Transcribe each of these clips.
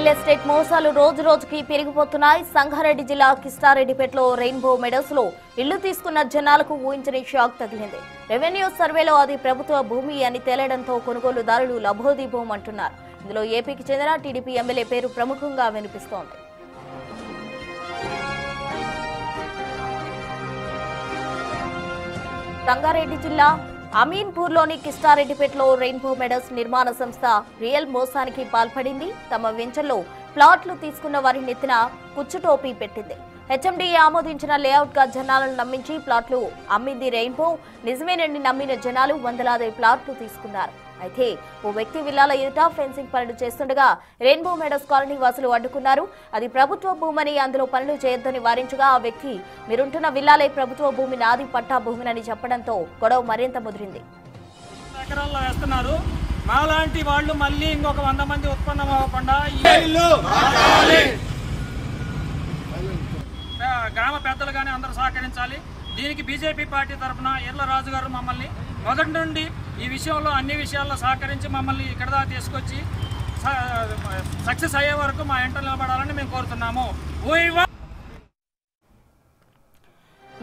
Real estate మోసాలు రోజు రోజుకి పెరిగిపోతున్నాయి. సంగారెడ్డి జిల్లా కిస్టారెడ్డిపేటలో రెయిన్బో మెడోస్ లో ఇల్లు తీసుకున్న జనాలకు ఊహించని షాక్ తగిలింది. రెవెన్యూ సర్వేలో అది ప్రభుత్వ భూమి అని తేలడంతో కొనుగోలుదారులు లబోదిబోం అంటున్నారు. ఇందులో ఏపీకి చెందిన టీడీపీ ఎమ్మెల్యే పేరు ప్రముఖంగా వినిపిస్తోంది. సంగారెడ్డి జిల్లా అమీన్పూర్లోని కిస్టారెడ్డిపేటలో రెయిన్బో మెడోస్ నిర్మాణ సంస్థ రియల్ మోసానికి పాల్పడింది. తమ వెంచర్లో ప్లాట్లు తీసుకున్న వారి నెత్తిన కుచ్చుటోపీ పెట్టింది. హెచ్ఎండీఏ ఆమోదించిన లేఅవుట్ గా జనాలను నమ్మించి ప్లాట్లు అమ్మింది రెయిన్బో. నిజమేనని నమ్మిన జనాలు వందలాది ప్లాట్లు తీసుకున్నారు. అయితే ఓ వ్యక్తి విల్లాల ఎదుట ఫెన్సింగ్ పనులు చేస్తుండగా రెయిన్బో మెడోస్ కాలనీ వాసులు అడ్డుకున్నారు. అది ప్రభుత్వ భూమని, అందులో పనులు చేయొద్దని వారించగా ఆ వ్యక్తి మీరుంటున్న విల్లాలే ప్రభుత్వ భూమి, నాది పట్టా భూమినని చెప్పడంతో గొడవ మరింత ముదిరింది. ఎకరాల్లో వేస్తున్నారు. మాలాంటి వాళ్ళు మళ్ళీ ఇంకొక 100 మంది ఉత్పన్నం అవ్వకుండా గ్రామ పెద్దలు కానీ అందరూ సహకరించాలి. దీనికి బీజేపీ పార్టీ తరఫున ఎర్ల రాజు గారు మమ్మల్ని మొదటి నుండి ఈ విషయంలో అన్ని విషయాల్లో సహకరించి మమ్మల్ని ఇక్కడ దాకా తీసుకొచ్చి సక్సెస్ అయ్యే వరకు మా ఎంట నిలబడాలని మేము కోరుతున్నాము.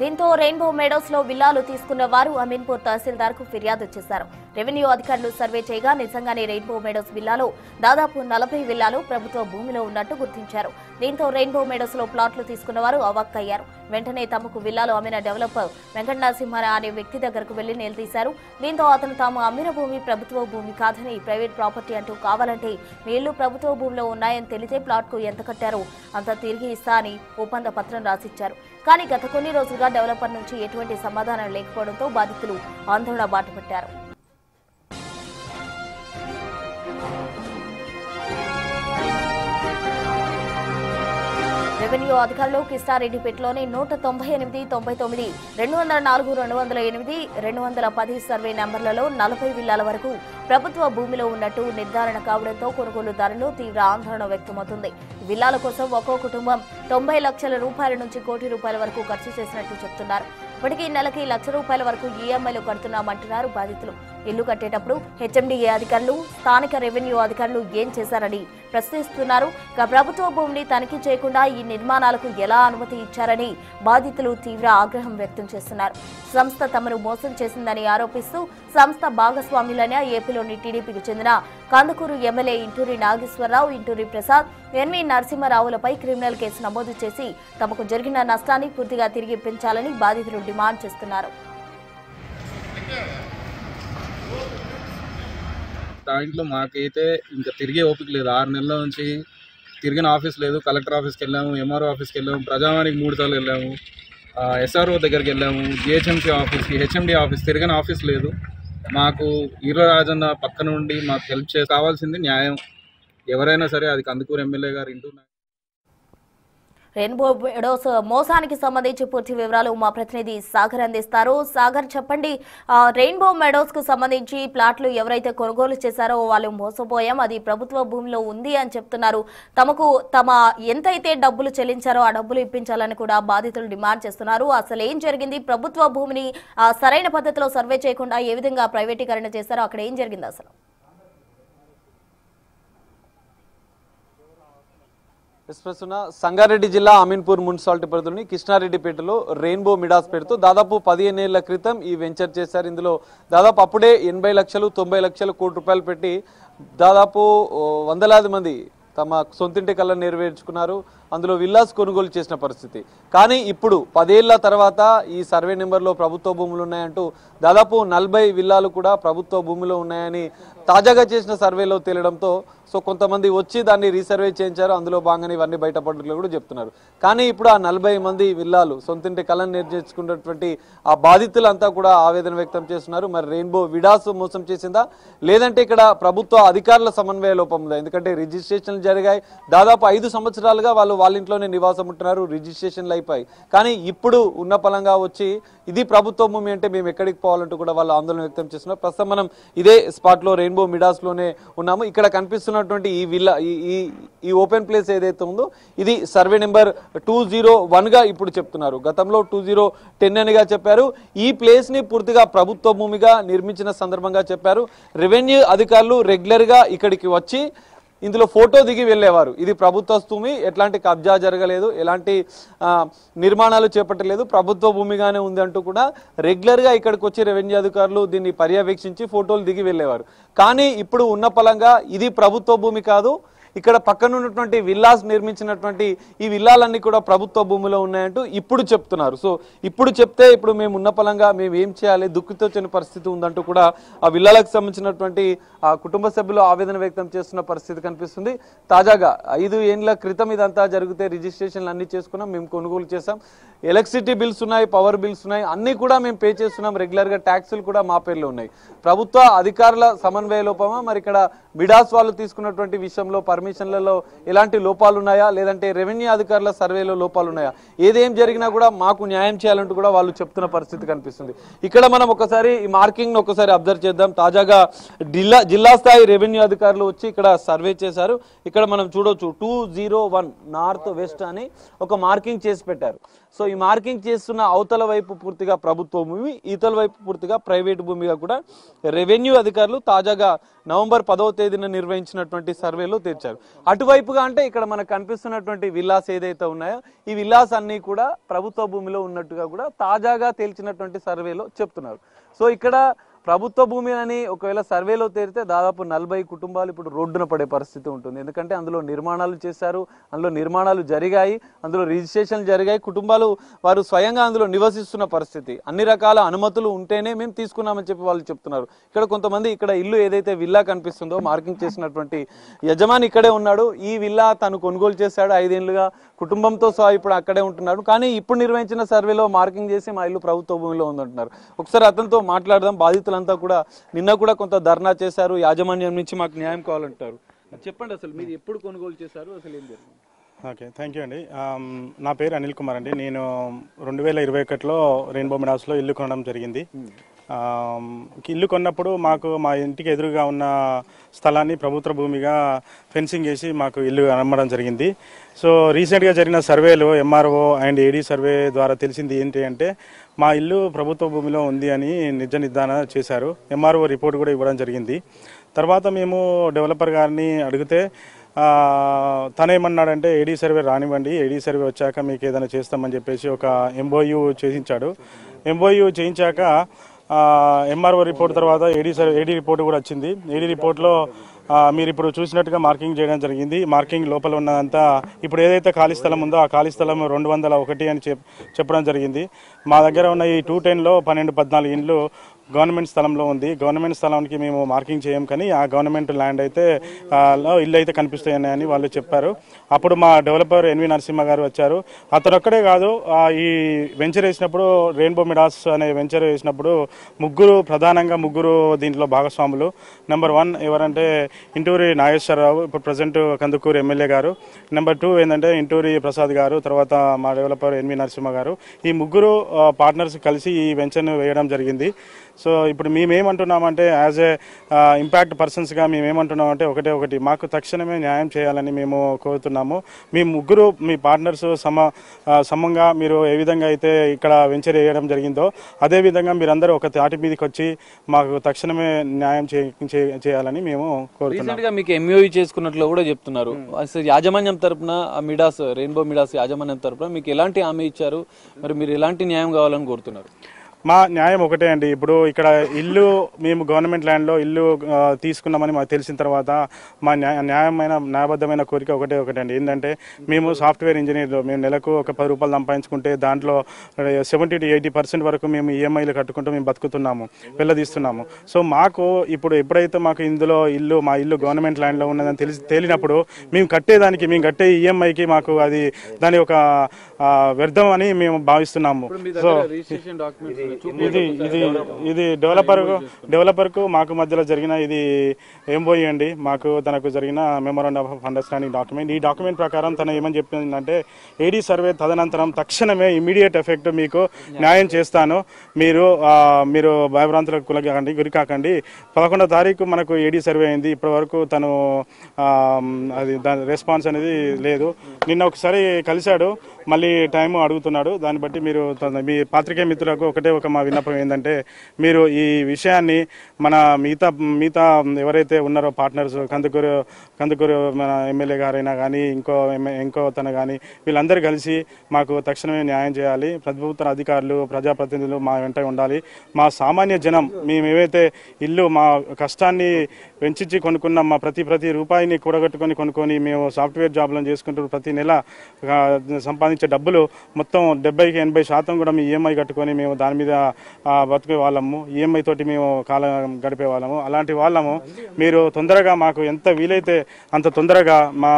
దీంతో రెయిన్బో మెడోస్ లో విల్లాలు తీసుకున్న వారు అమీన్పూర్ తహసీల్దార్ కు ఫిర్యాదు చేశారు. రెవెన్యూ అధికారులు సర్వే చేయగా నిజంగానే రెయిన్బో మెడోస్ విల్లాలో దాదాపు 40 విల్లాలు ప్రభుత్వ భూమిలో ఉన్నట్టు గుర్తించారు. దీంతో రెయిన్బో మెడోస్ లో ప్లాట్లు తీసుకున్న వారు అవాక్కయ్యారు. వెంటనే తమకు విల్లాలు అమ్మిన డెవలపర్ వెంకట నరసింహారా అనే వ్యక్తి దగ్గరకు వెళ్లి నిలదీశారు. దీంతో అతను తాము అమ్మిన భూమి ప్రభుత్వ భూమి కాదని ప్రైవేట్ ప్రాపర్టీ అంటూ కావాలంటే మీ ఇల్లు ప్రభుత్వ భూమిలో ఉన్నాయని తెలితే ప్లాట్ కు ఎంత కట్టారో అంత తిరిగి ఇస్తా అని ఒప్పంద పత్రం రాసిచ్చారు. కానీ గత కొన్ని రోజులుగా డెవలపర్ నుంచి ఎటువంటి సమాధానం లేకపోవడంతో బాధితులు ఆందోళన బాటపట్టారు. రెవెన్యూ అధికారులు కిస్టారెడ్డిపేటలోని 198, 99, 204, 208, 210 సర్వే నెంబర్లలో 40 విల్లాల వరకు ప్రభుత్వ భూమిలో ఉన్నట్టు నిర్ధారణ కావడంతో కొనుగోలుదారులు తీవ్ర ఆందోళన వ్యక్తమవుతుంది. విల్లాల కోసం ఒక్కో కుటుంబం 90 లక్షల రూపాయల నుంచి ₹1 కోటి వరకు ఖర్చు చేసినట్టు చెబుతున్నారు. ఇప్పటికీ నెలకి ₹1,00,000 వరకు ఈఎంఐలు కడుతున్నామంటున్నారు బాధితులు. ఇల్లు కట్టేటప్పుడు హెచ్ఎండీఏ అధికారులు, స్థానిక రెవెన్యూ అధికారులు ఏం చేశారని ప్రశ్నిస్తున్నారు. ఇక ప్రభుత్వ భూమిని తనిఖీ చేయకుండా ఈ నిర్మాణాలకు ఎలా అనుమతి ఇచ్చారని బాధితులు తీవ్ర ఆగ్రహం వ్యక్తం చేస్తున్నారు. సంస్థ తమను మోసం చేసిందని ఆరోపిస్తూ సంస్థ భాగస్వాములైన ఏపీలోని టీడీపీకి చెందిన కందుకూరు ఎమ్మెల్యే ఇంటూరి నాగేశ్వరరావు, ఇంటూరి ప్రసాద్, ఎన్వి నరసింహారావులపై క్రిమినల్ కేసు నమోదు చేసి తమకు జరిగిన నష్టాన్ని పూర్తిగా తిరిగి పెంచాలని బాధితులు డిమాండ్ చేస్తున్నారు. దాంట్లో మాకైతే ఇంకా తిరిగే ఓపిక లేదు. 6 నెలల నుంచి తిరిగిన ఆఫీస్ లేదు. కలెక్టర్ ఆఫీస్కి వెళ్ళాము, ఎంఆర్ఓ ఆఫీస్కి వెళ్ళాము, ప్రజావానికి 3 సార్లు వెళ్ళాము, ఎస్ఆర్ఓ దగ్గరికి వెళ్ళాము, జిహెచ్ఎంసీ ఆఫీస్కి, హెచ్ఎండి ఆఫీస్, తిరిగిన ఆఫీస్ లేదు. మాకు ఈరో రాజన్న పక్క నుండి మాకు హెల్ప్ కావాల్సింది న్యాయం. ఎవరైనా సరే అది కందుకూరు ఎమ్మెల్యే గారు ఇంటూ రెయిన్బో మెడోస్ మోసానికి సంబంధించి పూర్తి వివరాలు మా ప్రతినిధి సాగర్ అందిస్తారు. సాగర్, చెప్పండి, రెయిన్బో మెడోస్ కు సంబంధించి ప్లాట్లు ఎవరైతే కొనుగోలు చేశారో వాళ్ళు మోసపోయాం, అది ప్రభుత్వ భూమిలో ఉంది అని చెప్తున్నారు. తమ ఎంతైతే డబ్బులు చెల్లించారో ఆ డబ్బులు ఇప్పించాలని కూడా బాధితులు డిమాండ్ చేస్తున్నారు. అసలు ఏం జరిగింది? ప్రభుత్వ భూమిని సరైన పద్ధతిలో సర్వే చేయకుండా ఏ విధంగా ప్రైవేటీకరణ చేశారో అక్కడ ఏం జరిగింది అసలు? సంగారెడ్డి జిల్లా అమీన్పూర్ మున్సిపాలిటీ పరిధిలోని కిస్టారెడ్డిపేటలో రెయిన్బో మిడాస్ పేరుతో దాదాపు 15 ఏళ్ల క్రితం ఈ వెంచర్ చేశారు. ఇందులో దాదాపు అప్పుడే 80 లక్షలు, 90 లక్షలు, ₹1 కోటి పెట్టి దాదాపు వందలాది మంది తమ సొంతింటి కళ నెరవేర్చుకున్నారు. అందులో విల్లాస్ కొనుగోలు చేసిన పరిస్థితి. కానీ ఇప్పుడు 10 ఏళ్ల తర్వాత ఈ సర్వే నెంబర్లో ప్రభుత్వ భూములు ఉన్నాయంటూ దాదాపు 40 విల్లాలు కూడా ప్రభుత్వ భూమిలో ఉన్నాయని తాజాగా చేసిన సర్వేలో తేలడంతో కొంతమంది వచ్చి దాన్ని రీసర్వే చేయించారు. అందులో భాగంగానే ఇవన్నీ బయటపడ్డట్లు కూడా చెప్తున్నారు. కానీ ఇప్పుడు ఆ 40 మంది విల్లాలు సొంతింటి కళను నెరవేర్చుకున్నటువంటి ఆ బాధితులంతా కూడా ఆవేదన వ్యక్తం చేస్తున్నారు. మరి రెయిన్బో విడాస్ మోసం చేసిందా, లేదంటే ఇక్కడ ప్రభుత్వ అధికారుల సమన్వయ లోపం ఉందా? ఎందుకంటే రిజిస్ట్రేషన్లు జరిగాయి. దాదాపు 5 సంవత్సరాలుగా వాళ్ళ ఇంట్లోనే నివాసం ఉంటున్నారు, రిజిస్ట్రేషన్లు అయిపోయి. కానీ ఇప్పుడు ఉన్న పలంగా వచ్చి ఇది ప్రభుత్వ భూమి అంటే మేము ఎక్కడికి పోవాలంటూ కూడా వాళ్ళు ఆందోళన వ్యక్తం చేస్తున్నారు. ప్రస్తుతం మనం ఇదే స్పాట్ లో రెయిన్బో మిడాస్ లోనే ఉన్నాము. ఇక్కడ కనిపిస్తున్నటువంటి ఈ విల్లా, ఈ ఓపెన్ ప్లేస్ ఏదైతే ఉందో ఇది సర్వే నెంబర్ 201 గా ఇప్పుడు చెప్తున్నారు. గతంలో 2010 అనిగా చెప్పారు. ఈ ప్లేస్ ని పూర్తిగా ప్రభుత్వ భూమిగా నిర్మించిన సందర్భంగా చెప్పారు. రెవెన్యూ అధికారులు రెగ్యులర్ గా ఇక్కడికి వచ్చి ఇందులో ఫోటో దిగి వెళ్ళేవారు. ఇది ప్రభుత్వ భూమి, ఎట్లాంటి కబ్జా జరగలేదు, ఎలాంటి నిర్మాణాలు చేపట్టలేదు, ప్రభుత్వ భూమిగానే ఉంది అంటూ కూడా రెగ్యులర్గా ఇక్కడికి వచ్చి రెవెన్యూ అధికారులు దీన్ని పర్యవేక్షించి ఫోటోలు దిగి వెళ్ళేవారు. కానీ ఇప్పుడు ఉన్న పలంగా ఇది ప్రభుత్వ భూమి కాదు, ఇక్కడ పక్కన ఉన్నటువంటి విల్లాస్ నిర్మించినటువంటి ఈ విల్లాలన్నీ కూడా ప్రభుత్వ భూమిలో ఉన్నాయంటూ ఇప్పుడు చెప్తున్నారు. సో ఇప్పుడు చెప్తే ఇప్పుడు మేము ఉన్న పలంగా మేము ఏం చేయాలి, దుఃఖితో వచ్చిన పరిస్థితి ఉందంటూ కూడా ఆ విల్లాలకు సంబంధించినటువంటి ఆ కుటుంబ సభ్యులు ఆవేదన వ్యక్తం చేస్తున్న పరిస్థితి కనిపిస్తుంది. తాజాగా 5 ఏళ్ల క్రితం ఇదంతా జరిగితే రిజిస్ట్రేషన్లు అన్ని చేసుకున్నాం, మేము కొనుగోలు చేసాం, ఎలక్ట్రిసిటీ బిల్స్ ఉన్నాయి, పవర్ బిల్స్ ఉన్నాయి, అన్నీ కూడా మేము పే చేస్తున్నాం, రెగ్యులర్గా ట్యాక్సులు కూడా మా పేర్లో ఉన్నాయి. ప్రభుత్వ అధికారుల సమన్వయ లోపమా, మరి ఇక్కడ మిడాస్ వాళ్ళు తీసుకున్నటువంటి విషయంలో పర్మిషన్లలో ఎలాంటి లోపాలు ఉన్నాయా, లేదంటే రెవెన్యూ అధికారుల సర్వేలో లోపాలు ఉన్నాయా, ఏదేం జరిగినా కూడా మాకు న్యాయం చేయాలంటూ కూడా వాళ్ళు చెప్తున్న పరిస్థితి కనిపిస్తుంది. ఇక్కడ మనం ఒకసారి ఈ మార్కింగ్ ఒకసారి అబ్జర్వ్ చేద్దాం. తాజాగా జిల్లా స్థాయి రెవెన్యూ అధికారులు వచ్చి ఇక్కడ సర్వే చేశారు. ఇక్కడ మనం చూడొచ్చు 201 నార్త్ వెస్ట్ అని ఒక మార్కింగ్ చేసి పెట్టారు. సో ఈ మార్కింగ్ చేస్తున్న అవతల వైపు పూర్తిగా ప్రభుత్వ భూమి, ఈతల వైపు పూర్తిగా ప్రైవేట్ భూమిగా కూడా రెవెన్యూ అధికారులు తాజాగా నవంబర్ 10వ తేదీన నిర్వహించినటువంటి సర్వేలో తెచ్చారు. అటువైపుగా అంటే ఇక్కడ మనకు కనిపిస్తున్నటువంటి విల్లాస్ ఏదైతే ఉన్నాయో ఈ విల్లాస్ అన్ని కూడా ప్రభుత్వ భూమిలో ఉన్నట్టుగా కూడా తాజాగా తేల్చినటువంటి సర్వేలో చెప్తున్నారు. సో ఇక్కడ ప్రభుత్వ భూమి అని ఒకవేళ సర్వేలో తేలితే దాదాపు 40 కుటుంబాలు ఇప్పుడు రోడ్డున పడే పరిస్థితి ఉంటుంది. ఎందుకంటే అందులో నిర్మాణాలు చేశారు, అందులో నిర్మాణాలు జరిగాయి, అందులో రిజిస్ట్రేషన్లు జరిగాయి, కుటుంబాలు వారు స్వయంగా అందులో నివసిస్తున్న పరిస్థితి. అన్ని రకాల అనుమతులు ఉంటేనే మేము తీసుకున్నామని చెప్పి వాళ్ళు చెప్తున్నారు. ఇక్కడ కొంతమంది ఇక్కడ ఇల్లు ఏదైతే విల్లా కనిపిస్తుందో మార్కింగ్ చేసినటువంటి యజమాని ఇక్కడే ఉన్నాడు. ఈ విల్లా తను కొనుగోలు చేశాడు, 5 ఏళ్లుగా కుటుంబంతో సహా ఇప్పుడు అక్కడే ఉంటున్నాడు. కానీ ఇప్పుడు నిర్వహించిన సర్వేలో మార్కింగ్ చేసి మా ఇల్లు ప్రభుత్వ భూమిలో ఉందంటున్నారు. ఒకసారి అతనితో మాట్లాడదాం. బాధితులంతా కూడా నిన్న కూడా కొంత ధర్నా చేశారు, యాజమాన్యం నుంచి మాకు న్యాయం కావాలంటారు. చెప్పండి, అసలు మీరు ఎప్పుడు కొనుగోలు చేశారు, అసలు ఏం జరిగింది? ఓకే, థ్యాంక్ యూ అండి. నా పేరు అనిల్ కుమార్ అండి. నేను 2021లో రెయిన్బో మిడాస్లో ఇల్లు కొనడం జరిగింది. ఇల్లు కొన్నప్పుడు మాకు మా ఇంటికి ఎదురుగా ఉన్న స్థలాన్ని ప్రభుత్వ భూమిగా ఫెన్సింగ్ చేసి మాకు ఇల్లు అమ్మడం జరిగింది. సో రీసెంట్గా జరిగిన సర్వేలో ఎంఆర్ఓ అండ్ ఏడీ సర్వే ద్వారా తెలిసింది ఏంటి అంటే మా ఇల్లు ప్రభుత్వ భూమిలో ఉంది అని నిజ నిర్ధారణ చేశారు. ఎంఆర్ఓ రిపోర్ట్ కూడా ఇవ్వడం జరిగింది. తర్వాత మేము డెవలపర్ గారిని అడిగితే తనేమన్నాడంటే ఏడీ సర్వే రానివ్వండి, ఏడీ సర్వే వచ్చాక మీకు ఏదైనా చేస్తామని చెప్పేసి ఒక ఎంఓయూ చేయించాడు. ఎంఓయూ చేయించాక ఎంఆర్ఓ రిపోర్ట్ తర్వాత ఏడీ రిపోర్ట్ కూడా వచ్చింది. ఏడీ రిపోర్ట్లో మీరు ఇప్పుడు చూసినట్టుగా మార్కింగ్ చేయడం జరిగింది. మార్కింగ్ లోపల ఉన్నదంతా ఇప్పుడు ఏదైతే ఖాళీ స్థలం ఉందో ఆ ఖాళీ స్థలం 201 అని చెప్పడం జరిగింది. మా దగ్గర ఉన్న ఈ 210లో 12-14 ఇండ్లు గవర్నమెంట్ స్థలంలో ఉంది. గవర్నమెంట్ స్థలానికి మేము మార్కింగ్ చేయం, కానీ ఆ గవర్నమెంట్ ల్యాండ్ అయితే ఇల్లు అయితే కనిపిస్తాయని అని వాళ్ళు చెప్పారు. అప్పుడు మా డెవలపర్ ఎన్వి నరసింహ గారు వచ్చారు. అతను ఒక్కడే కాదు, ఈ వెంచర్ వేసినప్పుడు రెయిన్బో మిడాస్ అనే వెంచర్ వేసినప్పుడు ప్రధానంగా ముగ్గురు దీంట్లో భాగస్వాములు. నెంబర్ 1 ఎవరంటే ఇంటూరి నాగేశ్వరరావు, ఇప్పుడు ప్రజెంట్ కందుకూరు ఎమ్మెల్యే గారు. నెంబర్ 2 ఏంటంటే ఇంటూరి ప్రసాద్ గారు, తర్వాత మా డెవలపర్ ఎన్వి నరసింహ గారు. ఈ ముగ్గురు పార్ట్నర్స్ కలిసి ఈ వెంచర్ను వేయడం జరిగింది. సో ఇప్పుడు మేమేమంటున్నామంటే యాజ్ ఏ ఇంపాక్ట్ పర్సన్స్గా మేమేమంటున్నామంటే ఒకటి మాకు తక్షణమే న్యాయం చేయాలని మేము కోరుతున్నాము. మీ పార్ట్నర్స్ సమంగా మీరు ఏ విధంగా అయితే ఇక్కడ వెంచర్ వేయడం జరిగిందో అదేవిధంగా మీరందరూ ఒక తాటి మీదకి వచ్చి మాకు తక్షణమే న్యాయం చేయాలని మేము కోరుతున్నాం. మీకు ఎంఓయూ చేసుకున్నట్లు కూడా చెప్తున్నారు. అసలు యాజమాన్యం తరపున మిడాస్ రెయిన్బో మిడాస్ యాజమాన్యం తరపున మీకు ఎలాంటి హామీ ఇచ్చారు, మరి మీరు ఎలాంటి న్యాయం కావాలని కోరుతున్నారు? మా న్యాయం ఒకటే అండి. ఇప్పుడు ఇక్కడ ఇల్లు మేము గవర్నమెంట్ ల్యాండ్లో ఇల్లు తీసుకున్నామని మాకు తెలిసిన తర్వాత మా న్యాయబద్ధమైన కోరిక ఒకటే అండి. ఏంటంటే మేము సాఫ్ట్వేర్ ఇంజనీర్లు, మేము నెలకు ఒక 10 రూపాయలు సంపాదించుకుంటే దాంట్లో 70 to 80% వరకు మేము ఈఎంఐలు కట్టుకుంటూ మేము బతుకుతున్నాము, వెళ్ళదీస్తున్నాము. సో మాకు ఎప్పుడైతే మాకు మా ఇల్లు గవర్నమెంట్ ల్యాండ్లో ఉన్నదని తేలినప్పుడు మేము కట్టే ఈఎంఐకి మాకు అది దాని ఒక వ్యర్థం అని మేము భావిస్తున్నాము. సో ఇది డెవలపర్ కు మాకు మధ్యలో జరిగిన ఇది ఎంఓయూ అండి. తనకు జరిగిన మెమోరాండం ఆఫ్ అండర్స్టాండింగ్ డాక్యుమెంట్. ఈ డాక్యుమెంట్ ప్రకారం తను ఏమని చెప్పిందంటే ఏడీ సర్వే తదనంతరం తక్షణమే ఇమీడియట్ ఎఫెక్ట్ మీకు న్యాయం చేస్తాను, మీరు భయభ్రాంతులకు గురి కాకండి. 11వ తారీఖు మనకు ఏడీ సర్వే అయింది. ఇప్పటి వరకు తను దాని రెస్పాన్స్ అనేది లేదు. నిన్న ఒకసారి కలిశాడు, మళ్ళీ టైం అడుగుతున్నాడు. దాన్ని బట్టి మీరు మీ పాత్రికేయ మిత్రులకు ఒకటే ఒక మా విన్నపం ఏంటంటే మీరు ఈ విషయాన్ని మన మిగతా ఎవరైతే ఉన్నారో పార్ట్నర్స్ కందుకూరు మన ఎమ్మెల్యే గారైనా కానీ ఇంకో తన కానీ వీళ్ళందరూ కలిసి మాకు తక్షణమే న్యాయం చేయాలి. ప్రభుత్వ అధికారులు ప్రజాప్రతినిధులు మా వెంట ఉండాలి. మా సామాన్య జనం మేము ఏవైతే ఇల్లు మా కష్టాన్ని వెంచి కొనుక్కున్న మా ప్రతి రూపాయిని కూడగట్టుకొని కొనుక్కొని మేము సాఫ్ట్వేర్ జాబ్లను చేసుకుంటూ ప్రతి నెల సంపాదించే డబ్బులు మొత్తం 70-80% కూడా మీ ఈఎంఐ కట్టుకొని మేము దాని మీద బతికే వాళ్ళము. ఈఎంఐ తోటి మేము కాలం గడిపే వాళ్ళము. అలాంటి వాళ్ళము మీరు తొందరగా మాకు ఎంత వీలైతే అంత తొందరగా మా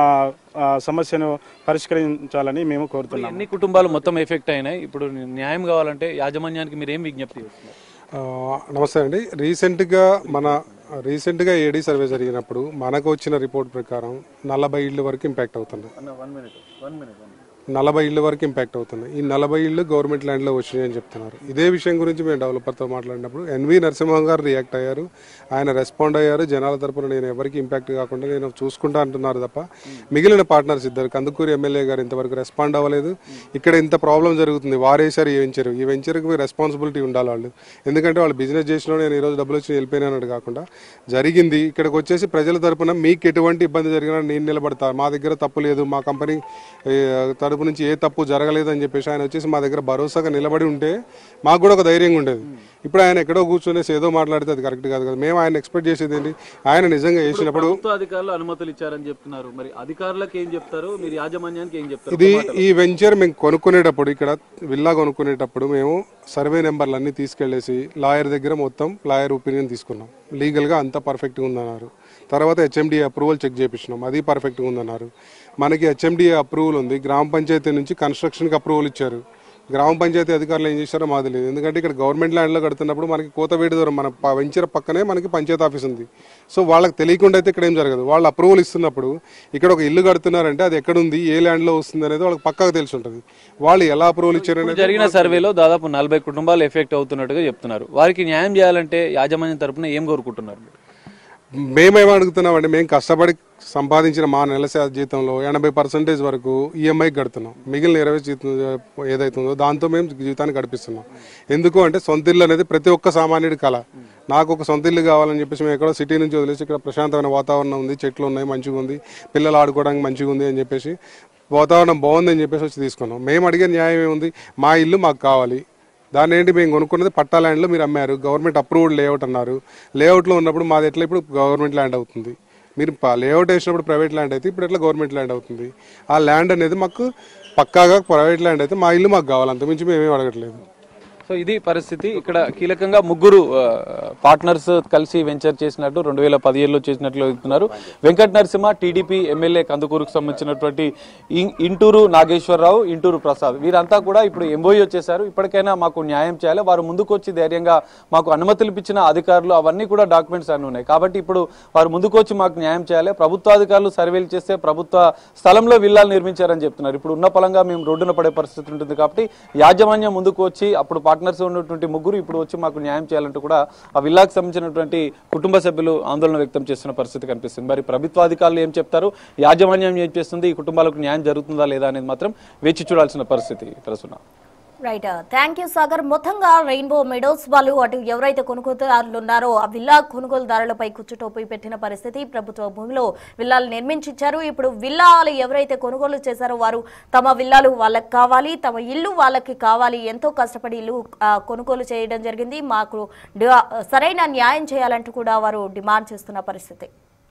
సమస్యను పరిష్కరించాలని మేము కోరుతున్నాం. ఎన్ని కుటుంబాలు మొత్తం ఎఫెక్ట్ అయినాయి? ఇప్పుడు న్యాయం కావాలంటే యాజమాన్యానికి మీరు ఏం విజ్ఞప్తి చేస్తున్నారు? నమస్తే అండి. రీసెంట్గా ఏడీ సర్వే జరిగినప్పుడు మనకు వచ్చిన రిపోర్ట్ ప్రకారం 40 ఇళ్ళు వరకు ఇంపాక్ట్ అవుతుంది. 40 ఇళ్ళు వరకు ఇంపాక్ట్ అవుతుంది. ఈ 40 ఇళ్ళు గవర్నమెంట్ ల్యాండ్లో వచ్చినాయి అని చెప్తున్నారు. ఇదే విషయం గురించి మేము డెవలపర్తో మాట్లాడినప్పుడు ఎన్వి నరసింహం గారు రియాక్ట్ అయ్యారు. ఆయన రెస్పాండ్ అయ్యారు. జనాల తరపున నేను ఎవరికి ఇంపాక్ట్ కాకుండా నేను చూసుకుంటా అంటున్నారు తప్ప మిగిలిన పార్ట్నర్స్ ఇద్దరు కందుకూరు ఎమ్మెల్యే గారు ఇంతవరకు రెస్పాండ్ అవ్వలేదు. ఇక్కడ ఇంత ప్రాబ్లం జరుగుతుంది. వారేసారు ఈ వెంచర్కి మీ రెస్పాన్సిబిలిటీ ఉండాలి వాళ్ళు. ఎందుకంటే వాళ్ళు బిజినెస్ చేసినా నేను ఈరోజు డబ్బులు వచ్చి వెళ్ళిపోయినాడు కాకుండా జరిగింది. ఇక్కడికి వచ్చేసి ప్రజల తరపున మీకు ఎటువంటి ఇబ్బంది జరిగినా నేను నిలబడతా, మా దగ్గర తప్పు లేదు, మా కంపెనీ తరపు నుంచి ఏ తప్పు జరగలేదు అని చెప్పేసి ఆయన వచ్చేసి మా దగ్గర భరోసాగా నిలబడి ఉంటే మాకు కూడా ఒక ధైర్యంగా ఉండేది. ఇప్పుడు ఆయన ఎక్కడో కూర్చొనేసి ఏదో మాట్లాడితే అది కరెక్ట్ కాదు కదా. మేము ఆయన ఎక్స్పెక్ట్ చేసేది ఏంటి, ఆయన నిజంగా చేసినప్పుడు అధికారులు అనుమతులు ఇచ్చారని చెప్తున్నారు. మరి అధికారులకు ఏం చెప్తారు, మీరు యాజమాన్యానికి ఏం చెప్తారు? ఈ వెంచర్ మేము కొనుక్కునేటప్పుడు ఇక్కడ విల్లా కొనుక్కునేటప్పుడు మేము సర్వే నెంబర్లు అన్ని తీసుకెళ్లేసి లాయర్ దగ్గర మొత్తం లాయర్ ఒపీనియన్ తీసుకున్నాం. లీగల్గా అంతా పర్ఫెక్ట్గా ఉందన్నారు. తర్వాత హెచ్ఎండిఏ అప్రూవల్ చెక్ చేయించినాం, అది పర్ఫెక్ట్గా ఉందన్నారు. మనకి హెచ్ఎండిఏ అప్రూవల్ ఉంది. గ్రామ పంచాయతీ నుంచి కన్స్ట్రక్షన్కి అప్రూవల్ ఇచ్చారు. గ్రామ పంచాయతీ అధికారులు ఏం చేశారో మాది లేదు. ఎందుకంటే ఇక్కడ గవర్నమెంట్ ల్యాండ్లో కడుతున్నప్పుడు మనకి కోతవేడి దూరం మన వెంచర్ పక్కనే మనకి పంచాయతీ ఆఫీస్ ఉంది. సో వాళ్ళకి తెలియకుండా అయితే ఇక్కడ ఏం జరగదు. వాళ్ళు అప్రూవల్ ఇస్తున్నప్పుడు ఇక్కడ ఒక ఇల్లు కడుతున్నారంటే అది ఎక్కడుంది, ఏ ల్యాండ్లో వస్తుంది అనేది వాళ్ళకి పక్కగా తెలిసి ఉంటుంది. వాళ్ళు ఎలా అప్రూవల్ ఇచ్చారనేది జరిగిన సర్వేలో దాదాపు 40 కుటుంబాలు ఎఫెక్ట్ అవుతున్నట్టుగా చెప్తున్నారు. వారికి న్యాయం చేయాలంటే యాజమాన్యం తరపున ఏం కోరుకుంటున్నారు? మేమేమో అడుగుతున్నామండి, మేము కష్టపడి సంపాదించిన మా నెల జీతంలో 80% వరకు ఈఎంఐ కడుతున్నాం. మిగిలిన 20 జీతం ఏదైతుందో దాంతో మేము జీవితాన్ని గడిపిస్తున్నాం. ఎందుకు అంటే సొంత ఇల్లు అనేది ప్రతి ఒక్క సామాన్యుడి కళ. నాకు ఒక సొంత ఇల్లు కావాలని చెప్పేసి మేము ఎక్కడో సిటీ నుంచి వదిలేసి ఇక్కడ ప్రశాంతమైన వాతావరణం ఉంది, చెట్లు ఉన్నాయి, మంచిగా ఉంది, పిల్లలు ఆడుకోవడానికి మంచిగా ఉంది అని చెప్పేసి వాతావరణం బాగుందని చెప్పేసి వచ్చి తీసుకున్నాం. మేము అడిగే న్యాయం ఏముంది, మా ఇల్లు మాకు కావాలి. దాన్ని ఏంటి మేము కొనుక్కున్నది పట్టా ల్యాండ్లో మీరు అమ్మారు, గవర్నమెంట్ అప్రూవ్డ్ లేఅవుట్ అన్నారు. లేఅవుట్లో ఉన్నప్పుడు మాది ఎట్లా ఇప్పుడు గవర్నమెంట్ ల్యాండ్ అవుతుంది? మీరు లేఅవుట్ వేసినప్పుడు ప్రైవేట్ ల్యాండ్ అయితే ఇప్పుడు ఎట్లా గవర్నమెంట్ ల్యాండ్ అవుతుంది? ఆ ల్యాండ్ అనేది మాకు పక్కాగా ప్రైవేట్ ల్యాండ్ అయితే మా ఇల్లు మాకు కావాలి, అంతమించి మేమేం అడగట్లేదు. సో ఇది పరిస్థితి. ఇక్కడ కీలకంగా ముగ్గురు పార్ట్నర్స్ కలిసి వెంచర్ చేసినట్టు 2017లో చేసినట్లు చెప్తున్నారు. వెంకట నరసింహ టీడీపీ ఎమ్మెల్యే కందుకూరుకు సంబంధించినటువంటి ఇంటూరు నాగేశ్వరరావు, ఇంటూరు ప్రసాద్ వీరంతా కూడా ఇప్పుడు ఎంఓయూ చేశారు. ఇప్పటికైనా మాకు న్యాయం చేయాలి, వారు ముందుకు వచ్చి ధైర్యంగా మాకు అనుమతులు ఇచ్చిన అధికారులు అవన్నీ కూడా డాక్యుమెంట్స్ అన్నీ ఉన్నాయి కాబట్టి ఇప్పుడు వారు ముందుకు వచ్చి మాకు న్యాయం చేయాలి. ప్రభుత్వ అధికారులు సర్వేలు చేస్తే ప్రభుత్వ స్థలంలో విల్లాలు నిర్మించారని చెప్తున్నారు. ఇప్పుడు ఉన్న పలంగా మేము రోడ్డున పడే పరిస్థితి ఉంటుంది కాబట్టి యాజమాన్యం ముందుకు వచ్చి అప్పుడు పార్ట్నర్స్ ఉన్నటువంటి ముగ్గురు ఇప్పుడు వచ్చి మాకు న్యాయం చేయాలంటూ కూడా ఆ విల్లాకు సంబంధించినటువంటి కుటుంబ సభ్యులు ఆందోళన వ్యక్తం చేస్తున్న పరిస్థితి కనిపిస్తుంది. మరి ప్రభుత్వ అధికారులు ఏం చెప్తారు, యాజమాన్యం ఏం చేస్తుంది, ఈ కుటుంబాలకు న్యాయం జరుగుతుందా లేదా అనేది మాత్రం వేచి చూడాల్సిన పరిస్థితి. ప్రస్తుతం రైట్, థ్యాంక్ యూ సాగర్. మొత్తంగా రెయిన్బో మెడోస్ వాళ్ళు అటు ఎవరైతే కొనుగోలుదారులు ఉన్నారో ఆ విల్లా కొనుగోలుదారులపై కుచ్చుటోపి పెట్టిన పరిస్థితి. ప్రభుత్వ భూమిలో విల్లాలు నిర్మించారు. ఇప్పుడు విల్లాలు ఎవరైతే కొనుగోలు చేశారో వారు తమ విల్లాలు వాళ్ళకి కావాలి, తమ ఇల్లు వాళ్ళకి కావాలి, ఎంతో కష్టపడి ఇల్లు కొనుగోలు చేయడం జరిగింది, మాకు సరైన న్యాయం చేయాలంటూ కూడా వారు డిమాండ్ చేస్తున్న పరిస్థితి.